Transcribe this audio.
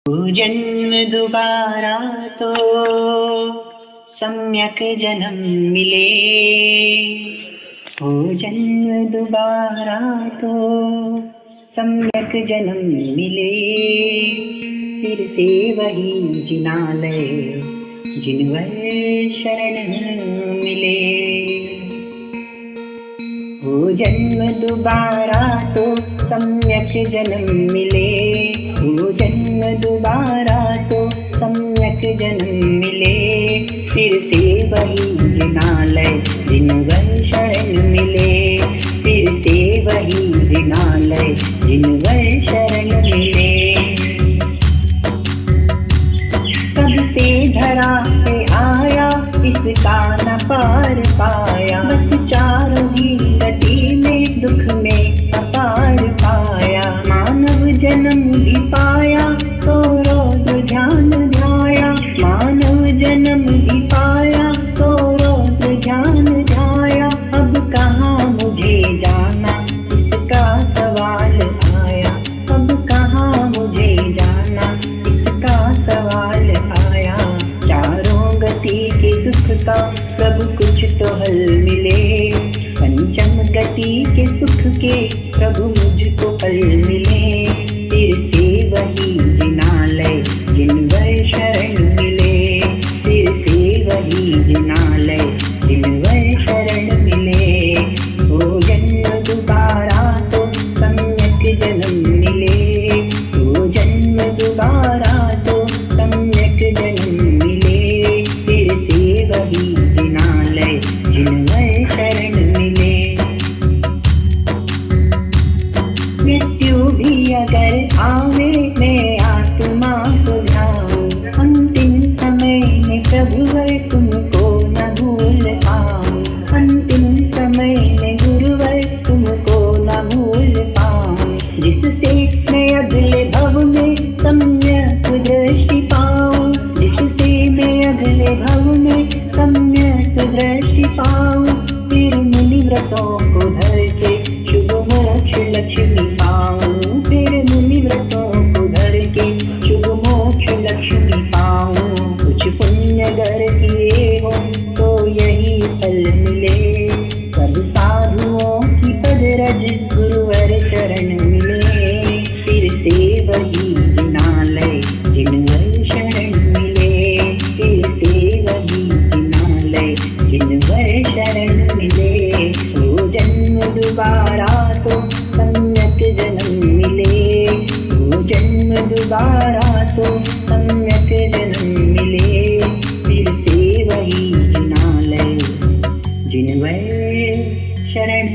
हो जन्म दोबारा तो सम्यक जन्म मिले। हो जन्म दोबारा तो सम्यक जन्म मिले। फिर से वही जिनालय जिनवर शरण मिले। हो जन्म दोबारा तो सम्यक जन्म मिले। हो जन्म दोबारा तो सम्यक जन्म मिले। फिर से वही जिनालय जिनवर शरण मिले। फिर से वही जिनालय जिनवर शरण मिले। कब से धरा पे आया इसका न पार पाया। बस चारों ही गति में दुख में अपार पाया। मानव जन्म भी पाया तो रोज ध्यान ध्याया। मानव जन्म भी पाया तो रोज ध्यान ध्याया। अब कहाँ मुझे जाना इसका सवाल आया। अब कहाँ मुझे जाना इसका सवाल आया। चारों गति के सुख का सब कुछ तो हल मिले। पंचम गति के सुख के प्रभु मुझको फल मिले। फिर से वही जिनालय जिनवर शरण मिले। फिर से वही जिनालय जिनवर शरण मिले। हो जन्म दोबारा तो सम्यक जन्म मिले। हो जन्म दोबारा तो सम्यक जन्म मिले। फिर से वही जिनालय जिनवर शरण मिले। मृत्यु भी अगर आवे मैं आत्मा सुझाऊं। अंतिम समय में प्रभुवर तुमको न भूल पाऊं। अंतिम समय में गुरुवर तुमको न भूल पाऊं। जिससे मैं अगले भव में सम्यक दृष्टि पाऊं। जिससे मैं अगले भव में सम्यक दृष्टि पाऊं। फिर मुनि व्रतों को धर के शुभ मोक्ष लक्ष्मी पाऊं। फिर मुनि व्रतों को धर के शुभ मोक्ष लक्ष्मी पाऊं। कुछ पुण्य गर किए हो तो यही फल मिले। सब साधुओं की पदरज गुरुवर चरण मिले। फिर से वही जिनालय जिनवर शरण मिले। फिर से वही जिनालय जिनवर शरण मिले। हो जन्म दोबारा तो सम्यक जन्म मिले। हो जन्म दोबारा तो सम्यक जन्म मिले। फिर से वही जिनालय जिनवर शरण